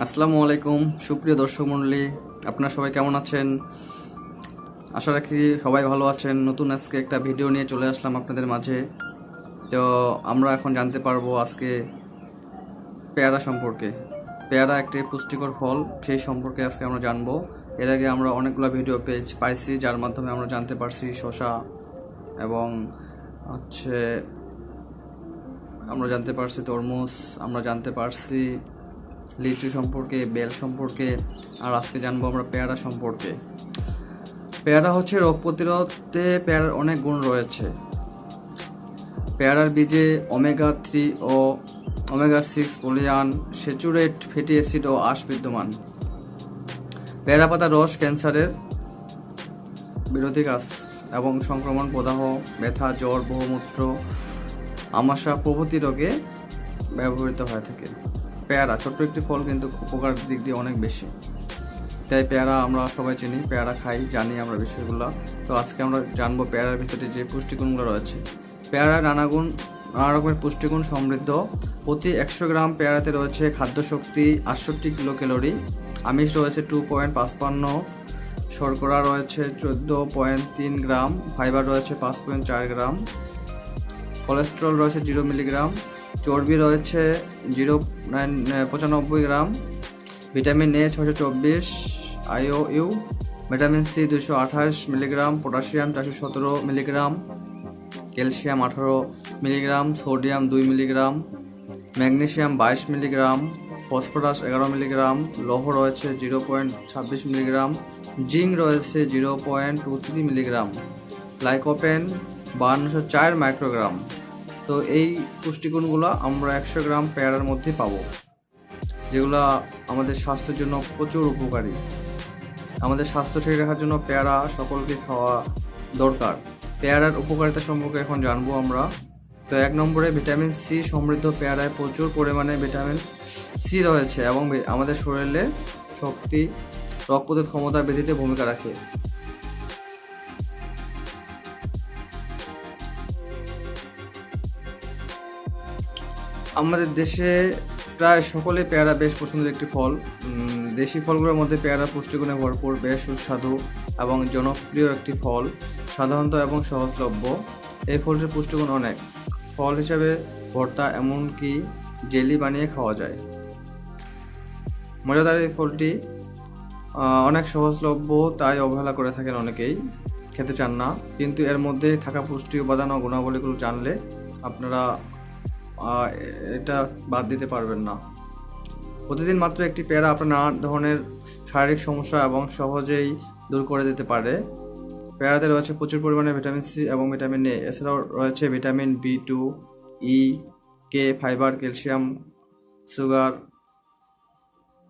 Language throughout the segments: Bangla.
আসসালামু আলাইকুম সুপ্রিয় দর্শক মণ্ডলী, আপনারা সবাই কেমন আছেন? আশা রাখি সবাই ভালো আছেন। নতুন আজকে একটা ভিডিও নিয়ে চলে আসলাম আপনাদের মাঝে। তো আমরা এখন জানতে পারবো আজকে পেয়ারা সম্পর্কে। পেয়ারা একটি পুষ্টিকর ফল, সেই সম্পর্কে আজকে আমরা জানবো। এর আগে আমরা অনেকগুলো ভিডিও পাইছি, যার মাধ্যমে আমরা জানতে পারছি শসা এবং আমরা জানতে পারছি তরমুজ, আমরা জানতে পারছি লিচু সম্পর্কে, বেল সম্পর্কে, আর আজকে জানবো আমরা পেয়ারা সম্পর্কে। পেয়ারা হচ্ছে রোগ প্রতিরোধে পেয়ারার অনেক গুণ রয়েছে। পেয়ারার বীজে ওমেগা-3 ও ওমেগা-6 পলিআন স্যাচুরেট ফ্যাটি অ্যাসিড ও আঁশ বিদ্যমান। পেয়ারা পাতার রস ক্যান্সারের বিরোধী কাজ এবং সংক্রমণ, প্রদাহ, ব্যথা, জ্বর, বহুমূত্র, আমাশা প্রভৃতি রোগে ব্যবহৃত হয়ে থাকে। পেয়ারা ছোট্ট একটি ফল, কিন্তু উপকার দিক দিয়ে অনেক বেশি। তাই পেয়ারা আমরা সবাই চিনি, পেয়ারা খাই, জানি আমরা বিষয়গুলো। তো আজকে আমরা জানবো পেয়ারার ভিতরে যে পুষ্টিগুণগুলো রয়েছে। পেয়ারা নানা রকমের পুষ্টিগুণ সমৃদ্ধ। প্রতি 100 গ্রাম পেয়ারাতে রয়েছে খাদ্য শক্তি 68 কিলো ক্যালোরি, আমিষ রয়েছে 2.55, শর্করা রয়েছে 14.3 গ্রাম, ফাইবার রয়েছে 5.4 গ্রাম, কোলেস্টেরল রয়েছে 0 মিলিগ্রাম, চর্বি রয়েছে 0.95 gram, vitamin A 624 IOU, vitamin C 228 milligram, potassium 417 milligram, calcium 18 milligram, sodium 2 milligram, magnesium 22 milligram, phosphorus 11 milligram, লৌহ রয়েছে 0.26 মিলিগ্রাম, জিঙ্ক রয়েছে 0.23 মিলিগ্রাম, লাইকোপেন 5204 মাইক্রোগ্রাম। তো এই পুষ্টিগুণগুলো আমরা 100 গ্রাম পেয়ারার মধ্যে পাবো, যেগুলো আমাদের স্বাস্থ্যের জন্য প্রচুর উপকারী। আমাদের স্বাস্থ্য ঠিক রাখার জন্য পেয়ারা সকলকে খাওয়া দরকার। পেয়ারার উপকারিতা সম্পর্কে এখন জানবো আমরা। তো 1 নম্বরে ভিটামিন সি সমৃদ্ধ পেয়ারায় প্রচুর পরিমাণে ভিটামিন সি রয়েছে এবং আমাদের শরীরে শক্তি, রোগ প্রতিরোধ ক্ষমতা বৃদ্ধিতে ভূমিকা রাখে। আমাদের দেশে প্রায় সকলে পেয়ারা বেশ পছন্দের একটি ফল। দেশি ফলগুলোর মধ্যে পেয়ারা পুষ্টিগুণে ভরপুর, বেশ সুস্বাদু এবং জনপ্রিয় একটি ফল, সাধারণত এবং সহজলভ্য। এই ফলটির পুষ্টিগুণ অনেক। ফল হিসাবে ভর্তা, এমনকি জেলি বানিয়ে খাওয়া যায়। মজাদার এই ফলটি অনেক সহজলভ্য, তাই অবহেলা করে থাকেন অনেকেই, খেতে চান না। কিন্তু এর মধ্যে থাকা পুষ্টি উপাদান ও গুণাবলীগুলো জানলে আপনারা এটা বাদ দিতে পারবেন না। প্রতিদিন মাত্র একটি পেয়ারা আপনার নানা ধরনের শারীরিক সমস্যা এবং সহজেই দূর করে দিতে পারে। পেয়ারাতে রয়েছে প্রচুর পরিমাণে ভিটামিন সি এবং ভিটামিন এ, এছাড়াও রয়েছে vitamin B2, E, K, fibre, calcium, sugar,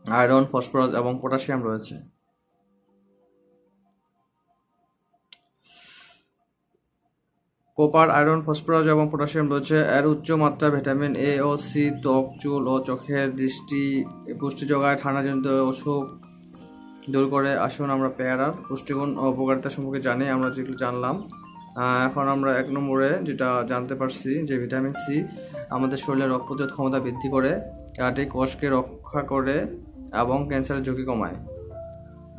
iron, phosphorus এবং পটাশিয়াম রয়েছে। কপার, আয়রন, ফসফরাস এবং পটাশিয়াম রয়েছে। এর উচ্চ মাত্রা ভিটামিন এ ও সি ত্বক, চুল ও চোখের দৃষ্টি পুষ্টি যোগায়, ঠান্ডাজনিত অসুখ দূর করে। আসুন আমরা পেয়ারার পুষ্টিগুণ ও উপকারিতা সম্পর্কে জানি। আমরা যেগুলো জানলাম, এখন আমরা 1 নম্বরে যেটা জানতে পারছি যে ভিটামিন সি আমাদের শরীরে রোগ প্রতিরোধ ক্ষমতা বৃদ্ধি করে, কার্ডিয়াক কোষকে রক্ষা করে এবং ক্যান্সারের ঝুঁকি কমায়।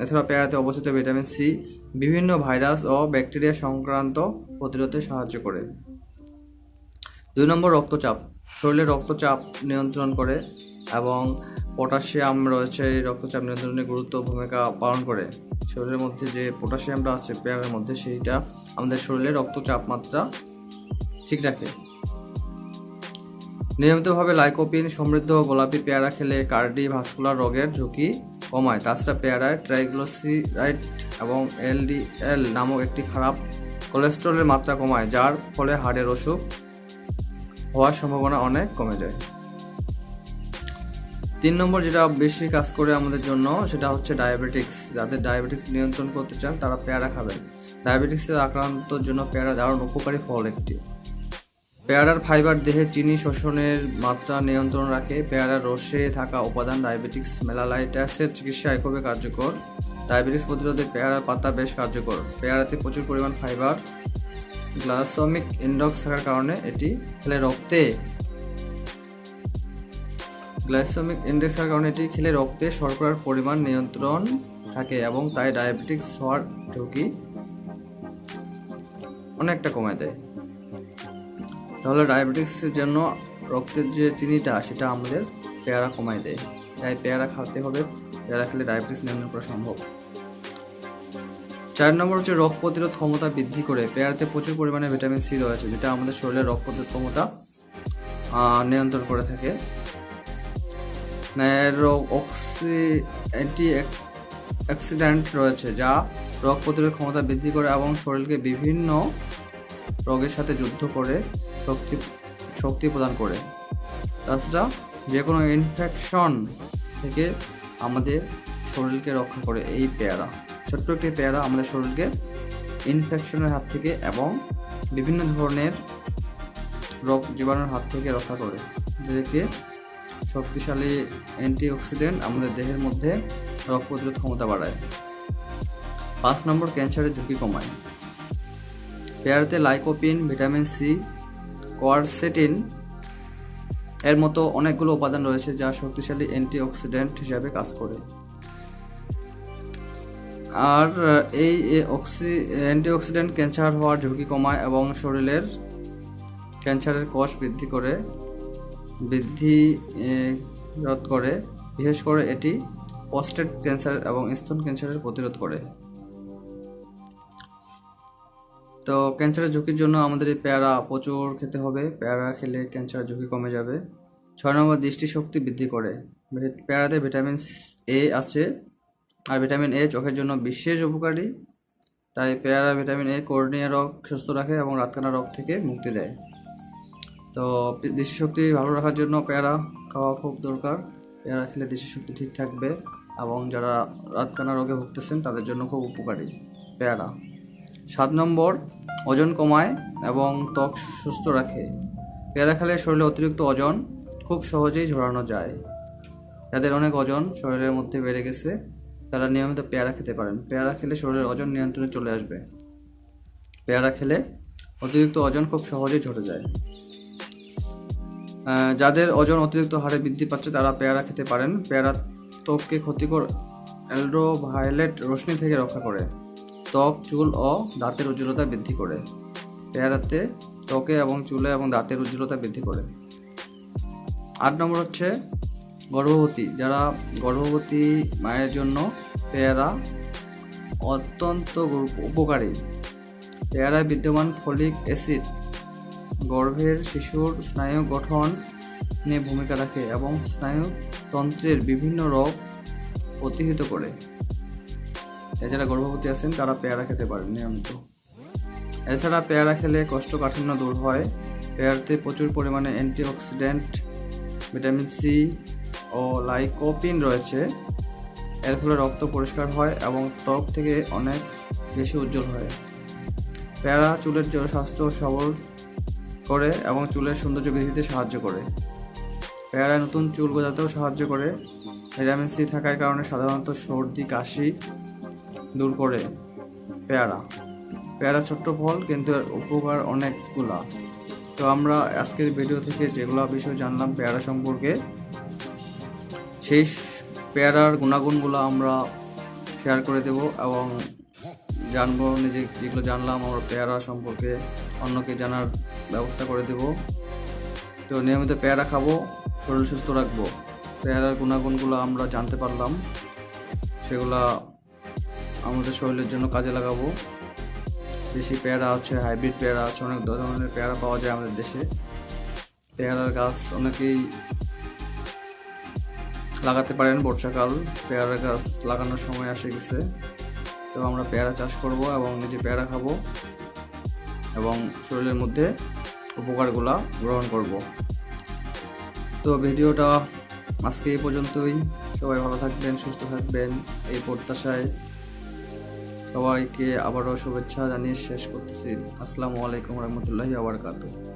এছাড়া পেয়ারাতে অবস্থিত ভিটামিন সি বিভিন্ন ভাইরাস ও ব্যাকটেরিয়া সংক্রান্ত প্রতিরোধে সাহায্য করে। 2 নম্বর রক্তচাপ, শরীরে রক্তচাপ নিয়ন্ত্রণ করে এবং পটাশিয়াম রয়েছে রক্তচাপ নিয়ন্ত্রণে গুরুত্বপূর্ণ ভূমিকা পালন করে। শরীরের মধ্যে যে পটাশিয়ামটা আছে পেয়ারার মধ্যে, সেইটা আমাদের শরীরে রক্তচাপ মাত্রা ঠিক রাখে। নিয়মিতভাবে লাইকোপিন সমৃদ্ধ গোলাপি পেয়ারা খেলে কার্ডিওভাস্কুলার রোগের ঝুঁকি কমায়। তাছাড়া পেয়ারায় ট্রাইগ্লিসারাইড এবং LDL নামক একটি খারাপ কোলেস্টেরলের মাত্রা কমায়, যার ফলে হার্টের অসুখ হওয়ার সম্ভাবনা অনেক কমে যায়। 3 নম্বর যেটা বেশি কাজ করে আমাদের জন্য, সেটা হচ্ছে ডায়াবেটিক্স। যাদের ডায়াবেটিক্স নিয়ন্ত্রণ করতে চান তারা পেয়ারা খাবেন। ডায়াবেটিক্সের আক্রান্তর জন্য পেয়ারা দারুণ উপকারী ফল একটি। পেয়ারার ফাইবার দেহে চিনি শোষণের মাত্রা নিয়ন্ত্রণ রাখে। পেয়ারার রসে থাকা উপাদান ডায়াবেটিক্স মেলাইটাসের চিকিৎসায় খুবই কার্যকর। ডায়াবেটিক্স প্রতিরোধে পেয়ারার পাতা বেশ কার্যকর। পেয়ারাতে প্রচুর পরিমাণ ফাইবার, গ্লাইসেমিক ইন্ডেক্স থাকার কারণে এটি খেলে রক্তে গ্লাইসেমিক ইন্ডেক্সের কারণে এটি খেলে রক্তে শর্করার পরিমাণ নিয়ন্ত্রণ থাকে এবং তাই ডায়াবেটিস হওয়ার ঝুঁকি অনেকটা কমে দেয়। তাহলে ডায়াবেটিসের জন্য রক্তের যে চিনিটা সেটা আমাদের পেয়ারা কমায় দেয়, তাই পেয়ারা খেতে হবে। পেয়ারা খেলে ডায়াবেটিস নিয়ন্ত্রণ করা সম্ভব। 4 নম্বর হচ্ছে রোগ প্রতিরোধ ক্ষমতা বৃদ্ধি করে। পেয়ারাতে প্রচুর পরিমাণে ভিটামিন সি রয়েছে, যেটা আমাদের শরীরের রোগ প্রতিরোধ ক্ষমতা নিয়ন্ত্রণ করে থাকে। অ্যান্টি অক্সিডেন্ট রয়েছে যা রোগ প্রতিরোধ ক্ষমতা বৃদ্ধি করে এবং শরীরকে বিভিন্ন রোগের সাথে যুদ্ধ করে শক্তি প্রদান করে। তাছাড়া যে কোনো ইনফেকশন থেকে আমাদের শরীরকে রক্ষা করে এই পেয়ারা। ছোট্ট একটি পেয়ারা আমাদের শরীরকে ইনফেকশনের হাত থেকে এবং বিভিন্ন ধরনের রোগ জীবাণুর হাত থেকে রক্ষা করে, যেটাকে শক্তিশালী অ্যান্টিঅক্সিডেন্ট আমাদের দেহের মধ্যে রোগ প্রতিরোধ ক্ষমতা বাড়ায়। 5 নম্বর ক্যান্সারের ঝুঁকি কমায়। পেয়ারাতে লাইকোপিন, ভিটামিন সি, কোয়ারসেটিন এর মতো অনেকগুলো উপাদান রয়েছে যা শক্তিশালী অ্যান্টিঅক্সিডেন্ট হিসাবে কাজ করে। আর এই অ্যান্টিঅক্সিডেন্ট ক্যান্সার হওয়ার ঝুঁকি কমায় এবং শরীরের ক্যান্সারের কোষ বৃদ্ধি রোধ করে। বিশেষ করে এটি প্রস্টেট ক্যান্সার এবং স্তন ক্যান্সারের প্রতিরোধ করে। তো ক্যান্সারের ঝুঁকির জন্য আমাদের এই পেয়ারা প্রচুর খেতে হবে। পেয়ারা খেলে ক্যান্সারের ঝুঁকি কমে যাবে। 6 নম্বর দৃষ্টিশক্তি বৃদ্ধি করে। পেয়ারাতে ভিটামিন এ আছে, আর ভিটামিন এ চোখের জন্য বিশেষ উপকারী। তাই পেয়ারা ভিটামিন এ কর্নিয়া রোগ সুস্থ রাখে এবং রাতকানা রোগ থেকে মুক্তি দেয়। তো দৃষ্টিশক্তি ভালো রাখার জন্য পেয়ারা খাওয়া খুব দরকার। পেয়ারা খেলে দৃষ্টিশক্তি ঠিক থাকবে এবং যারা রাতকানা রোগে ভুগতেছেন তাদের জন্য খুব উপকারী পেয়ারা। 7 নম্বর ওজন কমায় এবং ত্বক সুস্থ রাখে। পেয়ারা খেলে শরীরে অতিরিক্ত ওজন খুব সহজেই ঝরানো যায়। যাদের অনেক ওজন শরীরের মধ্যে বেড়ে গেছে তারা নিয়মিত পেয়ারা খেতে পারেন। পেয়ারা খেলে শরীরের ওজন নিয়ন্ত্রণে চলে আসবে। পেয়ারা খেলে অতিরিক্ত ওজন খুব সহজেই ঝরে যায়। যাদের ওজন অতিরিক্ত হারে বৃদ্ধি পাচ্ছে তারা পেয়ারা খেতে পারেন। পেয়ারা ত্বককে ক্ষতিকর আল্ট্রাভায়োলেট রশ্মি থেকে রক্ষা করে। ত্বক, চুল ও দাঁতের উজ্জ্বলতা বৃদ্ধি করে। পেয়ারাতে ত্বকে এবং চুলে এবং দাঁতের উজ্জ্বলতা বৃদ্ধি করে। 8 নম্বর হচ্ছে গর্ভবতী। যারা গর্ভবতী মায়ের জন্য পেয়ারা অত্যন্ত উপকারী। পেয়ারায় বিদ্যমান ফলিক অ্যাসিড গর্ভের শিশুর স্নায়ু গঠনে ভূমিকা রাখে এবং স্নায়ুতন্ত্রের বিভিন্ন রোগ প্রতিহত করে। যারা গর্ভবতী আছেন তারা পেয়ারা খেতে পারেন নিয়মিত। এছাড়া পেয়ারা খেলে কোষ্ঠকাঠিন্য দূর হয়। পেয়ারাতে প্রচুর পরিমাণে অ্যান্টিঅক্সিডেন্ট, ভিটামিন সি ও লাইকোপিন রয়েছে। এর ফলে রক্ত পরিষ্কার হয় এবং ত্বক থেকে অনেক বেশি উজ্জ্বল হয়। পেয়ারা চুলের স্বাস্থ্য সবল করে এবং চুলের সৌন্দর্য বৃদ্ধিতে সাহায্য করে। পেয়ারা নতুন চুল গজাতেও সাহায্য করে। ভিটামিন সি থাকার কারণে সাধারণত সর্দি কাশি দূর করে পেয়ারা ছোট্ট ফল কিন্তু এর উপকার অনেকগুলা। তো আমরা আজকের ভিডিও থেকে যেগুলো বিষয় জানলাম পেয়ারা সম্পর্কে, সেই পেয়ারার গুণাগুণগুলো আমরা শেয়ার করে দেব এবং জানবো নিজে যেগুলো জানলাম আমরা পেয়ারা সম্পর্কে অন্যকে জানার ব্যবস্থা করে দেব। তো নিয়মিত পেয়ারা খাবো, শরীর সুস্থ রাখবো। পেয়ারার গুণাগুণগুলো আমরা জানতে পারলাম, সেগুলা আমাদের শরীরের জন্য কাজে লাগাবো। দেশি পেয়ারা আছে, হাইব্রিড পেয়ারা আছে, অনেক ধরনের পেয়ারা পাওয়া যায় আমাদের দেশে। পেয়ারার গাছ অনেকেই লাগাতে পারেন। বর্ষাকাল পেয়ারা গাছ লাগানোর সময় এসে গেছে। তো আমরা পেয়ারা চাষ করব এবং নিজে পেয়ারা খাবো এবং শরীরের মধ্যে উপকারগুলা গ্রহণ করব। তো ভিডিওটা আজকে এই পর্যন্তই। সবাই ভালো থাকবেন, সুস্থ থাকবেন এই প্রত্যাশায় সবাইকে আবারও শুভেচ্ছা জানিয়ে শেষ করতেছি। আসসালামু আলাইকুম রহমতুল্লাহি ওয়া বারাকাতুহু।